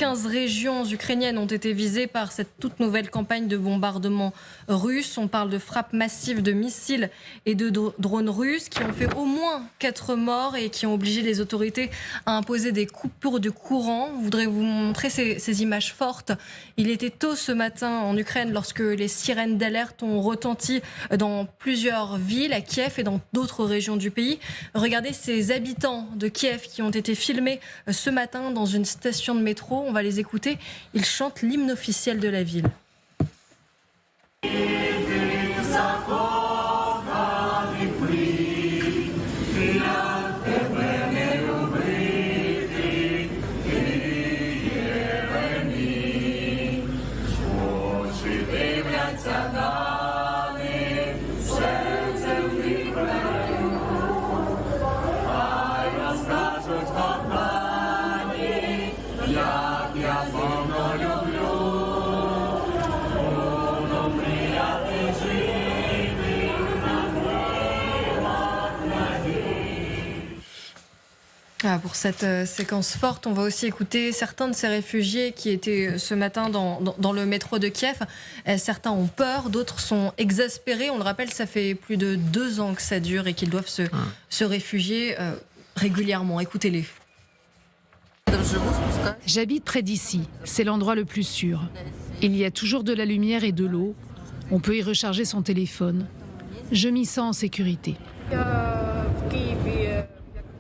15 régions ukrainiennes ont été visées par cette toute nouvelle campagne de bombardement russe. On parle de frappes massives de missiles et de drones russes qui ont fait au moins 4 morts et qui ont obligé les autorités à imposer des coupures de courant. Je voudrais vous montrer ces images fortes. Il était tôt ce matin en Ukraine lorsque les sirènes d'alerte ont retenti dans plusieurs villes, à Kiev et dans d'autres régions du pays. Regardez ces habitants de Kiev qui ont été filmés ce matin dans une station de métro. On va les écouter. Ils chantent l'hymne officiel de la ville. Pour cette séquence forte, on va aussi écouter certains de ces réfugiés qui étaient ce matin dans le métro de Kiev. Certains ont peur, d'autres sont exaspérés. On le rappelle, ça fait plus de 2 ans que ça dure et qu'ils doivent se réfugier régulièrement. Écoutez-les. J'habite près d'ici, c'est l'endroit le plus sûr. Il y a toujours de la lumière et de l'eau. On peut y recharger son téléphone. Je m'y sens en sécurité.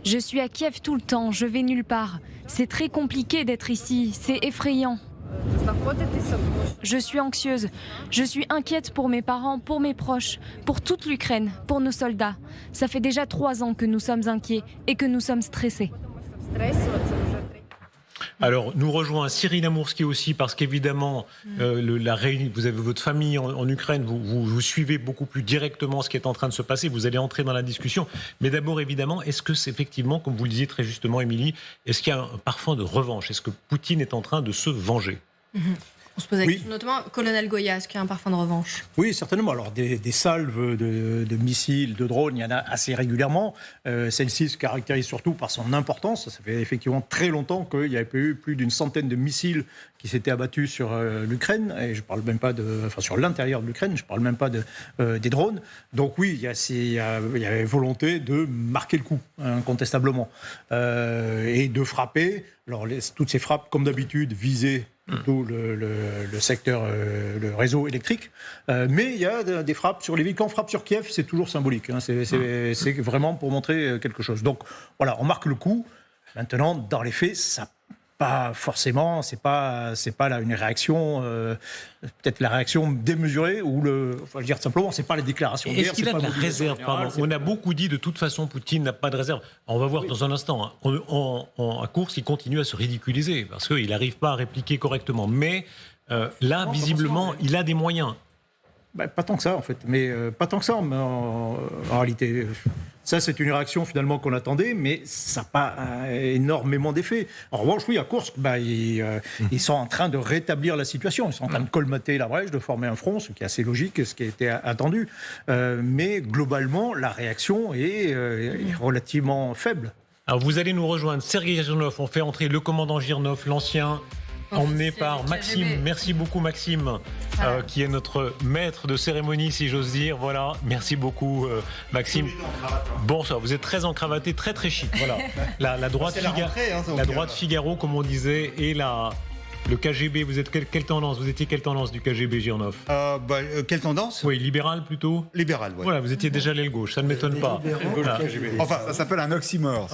Je suis à Kiev tout le temps, je vais nulle part. C'est très compliqué d'être ici, c'est effrayant. Je suis anxieuse, je suis inquiète pour mes parents, pour mes proches, pour toute l'Ukraine, pour nos soldats. Ça fait déjà 3 ans que nous sommes inquiets et que nous sommes stressés. Alors, nous rejoint Cyril Amourski aussi, parce qu'évidemment, vous avez votre famille en Ukraine, vous suivez beaucoup plus directement ce qui est en train de se passer, vous allez entrer dans la discussion. Mais d'abord, évidemment, est-ce que c'est effectivement, comme vous le disiez très justement, Émilie, est-ce qu'il y a un parfum de revanche? Est-ce que Poutine est en train de se venger? On se pose la question, notamment, colonel Goya, est-ce qu'il y a un parfum de revanche? Oui, certainement. Alors, des salves de missiles, de drones, il y en a assez régulièrement. Celle-ci se caractérise surtout par son importance. Ça fait effectivement très longtemps qu'il n'y avait pas eu plus d'une centaine de missiles qui s'étaient abattus sur l'Ukraine. Et je ne parle même pas sur l'intérieur de l'Ukraine, je ne parle même pas des drones. Donc oui, il y avait volonté de marquer le coup, incontestablement. Et de frapper. Alors, toutes ces frappes, comme d'habitude, visaient plutôt le secteur, le réseau électrique. Mais il y a des frappes sur les villes. Quand on frappe sur Kiev, c'est toujours symbolique. C'est vraiment pour montrer quelque chose. Donc voilà, on marque le coup. Maintenant, dans les faits, ça pas forcément, c'est pas là une réaction, peut-être la réaction démesurée ou faut dire simplement, c'est pas les déclarations. Est-ce qu'il a de la réserve? On a beaucoup dit de toute façon, Poutine n'a pas de réserve. On va voir dans un instant. À course, il continue à se ridiculiser parce qu'il n'arrive pas à répliquer correctement. Mais là, visiblement, il a des moyens. Pas tant que ça, en fait. Mais pas tant que ça, en réalité. Ça, c'est une réaction, finalement, qu'on attendait, mais ça n'a pas énormément d'effet. En revanche, oui, à Koursk, ils sont en train de rétablir la situation. Ils sont en train de colmater la brèche, de former un front, ce qui est assez logique, ce qui a été attendu. Mais globalement, la réaction est relativement faible. Alors, vous allez nous rejoindre, Sergei Girnov. On fait entrer le commandant Girnov, l'ancien, emmené par Maxime. Merci beaucoup, Maxime, qui est notre maître de cérémonie, si j'ose dire. Voilà, merci beaucoup, Maxime. Bonsoir, vous êtes très encravaté, très très chic. Voilà, la droite Figaro, comme on disait, et le KGB. Vous êtes quelle tendance? Vous étiez quelle tendance du KGB, Girnov? Quelle tendance? Oui, libéral plutôt. Libéral, oui. Voilà, vous étiez déjà l'aile gauche, ça ne m'étonne pas. Voilà. Enfin, ça s'appelle un oxymore.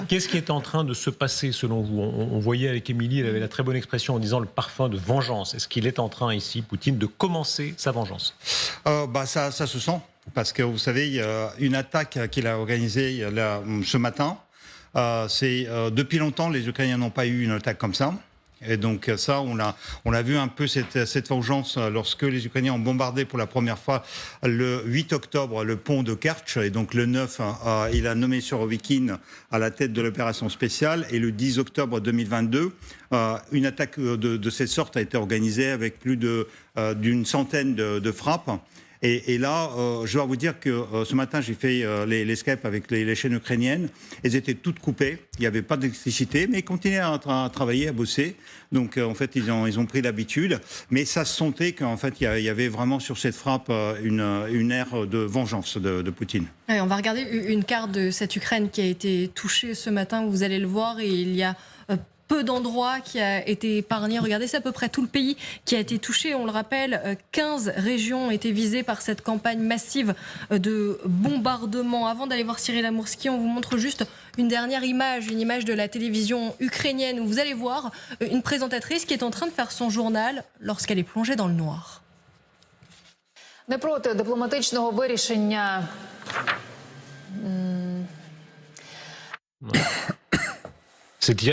Qu'est-ce qui est en train de se passer selon vous? On voyait avec Émilie, elle avait la très bonne expression en disant le parfum de vengeance. Est-ce qu'il est en train ici, Poutine, de commencer sa vengeance? Ça se sent. Parce que vous savez, il y a une attaque qu'il a organisée ce matin. Depuis longtemps, les Ukrainiens n'ont pas eu une attaque comme ça. Et donc ça, on a vu un peu cette vengeance lorsque les Ukrainiens ont bombardé pour la première fois le 8 octobre le pont de Kerch. Et donc le 9, il a nommé Surovikin à la tête de l'opération spéciale. Et le 10 octobre 2022, une attaque de cette sorte a été organisée avec plus d'une centaine de frappes. Et là, je dois vous dire que ce matin, j'ai fait les Skype avec les chaînes ukrainiennes. Elles étaient toutes coupées. Il n'y avait pas d'électricité, mais ils continuaient à travailler, à bosser. Donc, en fait, ils ont pris l'habitude. Mais ça se sentait qu'en fait, il y avait vraiment sur cette frappe une ère de vengeance de Poutine. Ouais, on va regarder une carte de cette Ukraine qui a été touchée ce matin. Vous allez le voir, et il y a peu d'endroits qui a été épargné. Regardez, c'est à peu près tout le pays qui a été touché. On le rappelle, 15 régions ont été visées par cette campagne massive de bombardement. Avant d'aller voir Cyril Amourski, on vous montre juste une dernière image, une image de la télévision ukrainienne où vous allez voir une présentatrice qui est en train de faire son journal lorsqu'elle est plongée dans le noir. Не проти дипломатичного вирішення.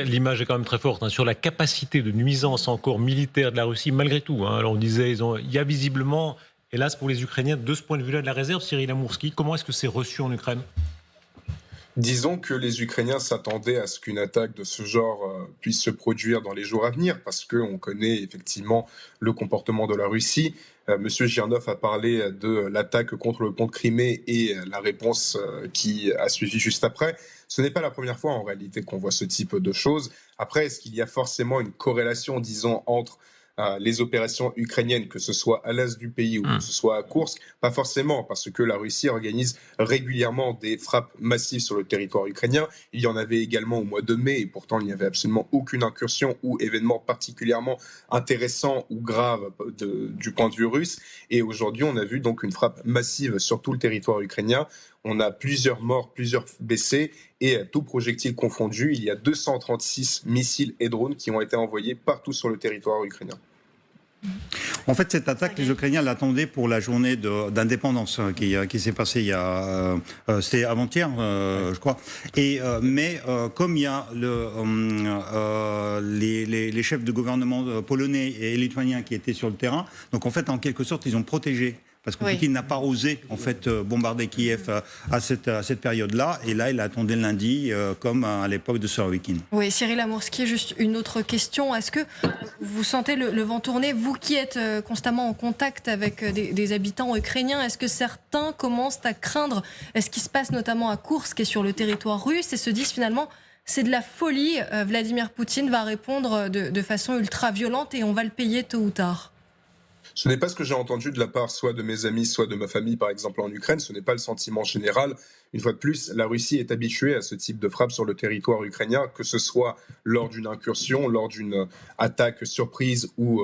L'image est quand même très forte sur la capacité de nuisance encore militaire de la Russie, malgré tout. Alors on disait, il y a visiblement, hélas pour les Ukrainiens, de ce point de vue-là, de la réserve. Cyril Amourski, comment est-ce que c'est reçu en Ukraine ? Disons que les Ukrainiens s'attendaient à ce qu'une attaque de ce genre puisse se produire dans les jours à venir, parce qu'on connaît effectivement le comportement de la Russie. Monsieur Girnov a parlé de l'attaque contre le pont de Crimée et la réponse qui a suivi juste après. Ce n'est pas la première fois en réalité qu'on voit ce type de choses. Après, est-ce qu'il y a forcément une corrélation, disons, entre les opérations ukrainiennes, que ce soit à l'est du pays ou que ce soit à Koursk? Pas forcément, parce que la Russie organise régulièrement des frappes massives sur le territoire ukrainien. Il y en avait également au mois de mai, et pourtant il n'y avait absolument aucune incursion ou événement particulièrement intéressant ou grave du point de vue russe. Et aujourd'hui, on a vu donc une frappe massive sur tout le territoire ukrainien. On a plusieurs morts, plusieurs blessés, et tout projectile confondu, il y a 236 missiles et drones qui ont été envoyés partout sur le territoire ukrainien. En fait, cette attaque, les Ukrainiens l'attendaient pour la journée d'indépendance qui s'est passée c'était avant-hier, je crois. Mais comme il y a les chefs de gouvernement polonais et lituaniens qui étaient sur le terrain, donc en fait, en quelque sorte, ils ont protégé. Parce que Poutine n'a pas osé en fait bombarder Kiev à cette période-là, et là il attendait le lundi comme à l'époque de Surovikin. Oui, Cyril Amourski, juste une autre question. Est-ce que vous sentez le vent tourner, vous qui êtes constamment en contact avec des habitants ukrainiens? Est-ce que certains commencent à craindre ce qui se passe notamment à Koursk et sur le territoire russe, et se disent finalement c'est de la folie, Vladimir Poutine va répondre de façon ultra violente et on va le payer tôt ou tard? Ce n'est pas ce que j'ai entendu de la part soit de mes amis, soit de ma famille, par exemple en Ukraine. Ce n'est pas le sentiment général. Une fois de plus, la Russie est habituée à ce type de frappe sur le territoire ukrainien, que ce soit lors d'une incursion, lors d'une attaque surprise ou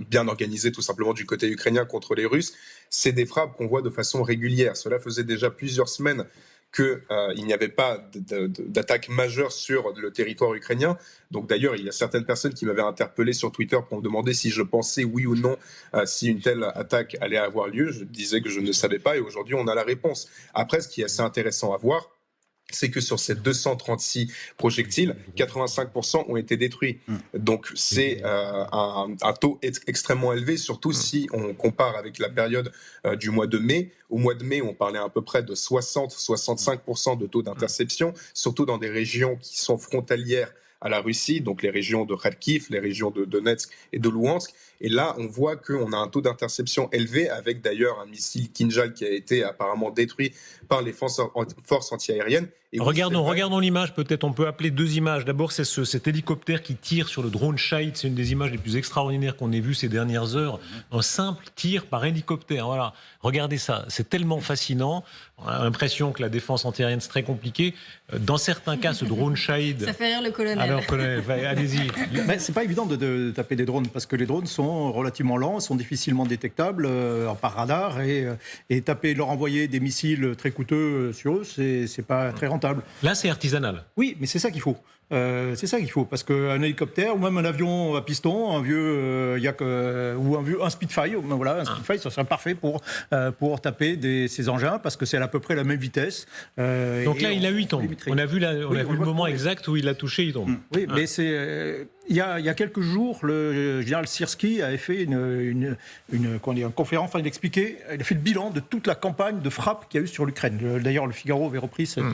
bien organisée tout simplement du côté ukrainien contre les Russes. C'est des frappes qu'on voit de façon régulière. Cela faisait déjà plusieurs semaines qu'il n'y avait pas d'attaque majeure sur le territoire ukrainien. Donc d'ailleurs, il y a certaines personnes qui m'avaient interpellé sur Twitter pour me demander si je pensais oui ou non si une telle attaque allait avoir lieu. Je disais que je ne savais pas, et aujourd'hui on a la réponse. Après, ce qui est assez intéressant à voir, c'est que sur ces 236 projectiles, 85% ont été détruits. Donc c'est un taux extrêmement élevé, surtout si on compare avec la période du mois de mai. Au mois de mai, on parlait à peu près de 60-65% de taux d'interception, surtout dans des régions qui sont frontalières à la Russie, donc les régions de Kharkiv, les régions de Donetsk et de Louhansk. Et là, on voit qu'on a un taux d'interception élevé, avec d'ailleurs un missile Kinjal qui a été apparemment détruit par les forces antiaériennes. Et regardons l'image, peut-être on peut appeler deux images. D'abord, c'est cet hélicoptère qui tire sur le drone Shahid. C'est une des images les plus extraordinaires qu'on ait vues ces dernières heures. Un simple tir par hélicoptère. Voilà. Regardez ça, c'est tellement fascinant. On a l'impression que la défense antiaérienne, c'est très compliqué. Dans certains cas, ce drone Shahid... Ça fait rire le colonel. Alors, colonel, allez-y. Mais c'est pas évident de taper des drones, parce que les drones sont relativement lents, sont difficilement détectables par radar, et leur envoyer des missiles très coûteux sur eux, c'est pas très rentable. Là, c'est artisanal. Oui, mais c'est ça qu'il faut. C'est ça qu'il faut, parce qu'un hélicoptère ou même un avion à piston, un Spitfire, un Spitfire, ça serait parfait pour taper ces engins, parce que c'est à peu près la même vitesse. Donc là, il tombe. On a vu le moment exact où il a touché, il tombe. Oui, mais il y a quelques jours, le général Syrski avait fait une conférence, il a fait le bilan de toute la campagne de frappe qu'il y a eu sur l'Ukraine. D'ailleurs, le Figaro avait repris cet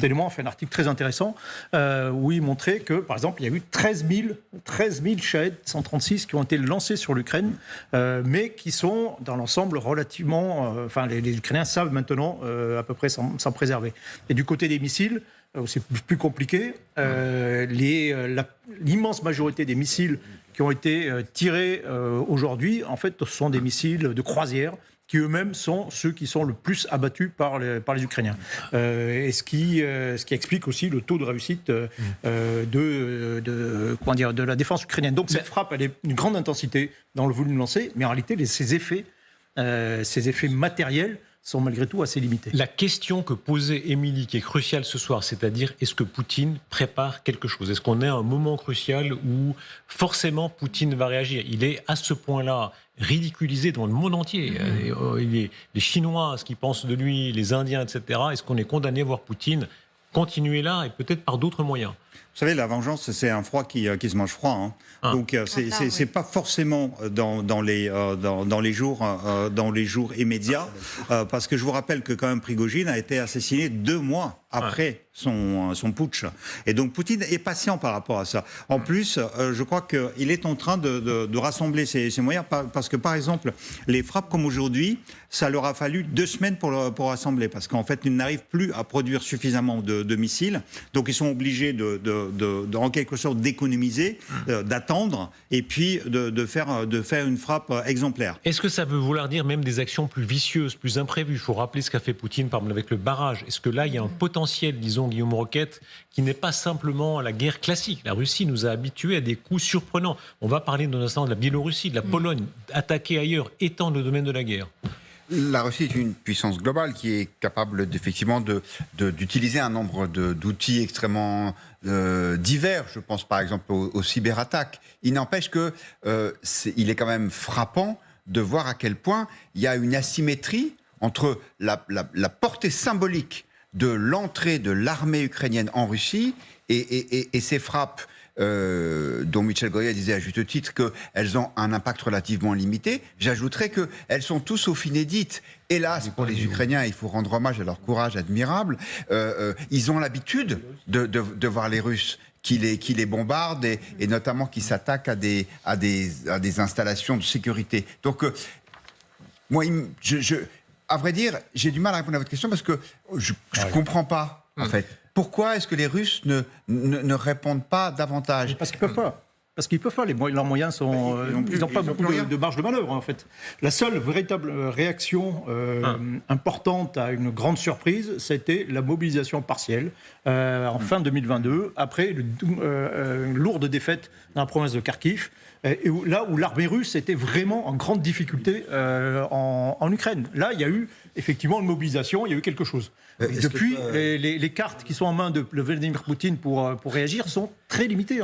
élément, a fait un article très intéressant, où aujourd'hui montré que, par exemple, il y a eu 13 000 Shahed 136 qui ont été lancés sur l'Ukraine, mais qui sont, dans l'ensemble, relativement... les Ukrainiens savent maintenant à peu près s'en préserver. Et du côté des missiles, c'est plus compliqué. L'immense majorité des missiles qui ont été tirés aujourd'hui, en fait, ce sont des missiles de croisière, qui eux-mêmes sont ceux qui sont le plus abattus par les Ukrainiens. Et ce qui explique aussi le taux de réussite de la défense ukrainienne. Donc cette frappe, elle est d'une grande intensité dans le volume lancé, mais en réalité, ses effets matériels sont malgré tout assez limités. La question que posait Émilie, qui est cruciale ce soir, c'est-à-dire est-ce que Poutine prépare quelque chose ? Est-ce qu'on est à un moment crucial où forcément Poutine va réagir ? Il est à ce point-là ridiculisé dans le monde entier. Les Chinois, ce qu'ils pensent de lui, les Indiens, etc. Est-ce qu'on est condamné à voir Poutine continuer là et peut-être par d'autres moyens ? Vous savez, la vengeance, c'est un froid qui se mange froid. Hein. Donc, c'est pas forcément dans les jours immédiats, parce que je vous rappelle que quand même Prigojine a été assassiné 2 mois après son putsch. Et donc Poutine est patient par rapport à ça. En plus, je crois qu'il est en train de rassembler ses moyens, parce que par exemple, les frappes comme aujourd'hui, ça leur a fallu 2 semaines pour rassembler, parce qu'en fait, ils n'arrivent plus à produire suffisamment de missiles. Donc ils sont obligés en quelque sorte d'économiser, d'attendre, et puis de faire une frappe exemplaire. Est-ce que ça veut vouloir dire même des actions plus vicieuses, plus imprévues ? Il faut rappeler ce qu'a fait Poutine, par exemple, avec le barrage. Est-ce que là, il y a un potentiel, disons, Guillaume Roquette, qui n'est pas simplement la guerre classique ? La Russie nous a habitués à des coups surprenants. On va parler de la Biélorussie, de la Pologne, attaquer ailleurs, étant le domaine de la guerre. La Russie est une puissance globale qui est capable effectivement d'utiliser un nombre d'outils extrêmement divers. Je pense par exemple aux cyberattaques. Il n'empêche que il est quand même frappant de voir à quel point il y a une asymétrie entre la portée symbolique de l'entrée de l'armée ukrainienne en Russie et ces frappes dont Michel Goya disait à juste titre qu'elles ont un impact relativement limité. J'ajouterais qu'elles sont tous au fin inédites. Hélas, pour les Ukrainiens, il faut rendre hommage à leur courage admirable. Ils ont l'habitude de voir les Russes qui les bombardent et notamment qui s'attaquent à des installations de sécurité. Donc, moi, à vrai dire, j'ai du mal à répondre à votre question parce que je ne comprends pas, en fait. Pourquoi est-ce que les Russes ne répondent pas davantage ? Parce qu'ils ne peuvent pas. Parce qu'ils peuvent pas. Leurs moyens sont. Ils n'ont pas beaucoup de marge de manœuvre, en fait. La seule véritable réaction importante à une grande surprise, c'était la mobilisation partielle en fin 2022, après une lourde défaite dans la province de Kharkiv. Et là où l'armée russe était vraiment en grande difficulté en Ukraine. Là, il y a eu effectivement une mobilisation, il y a eu quelque chose. Depuis, les cartes qui sont en main de Vladimir Poutine pour réagir sont très limitées.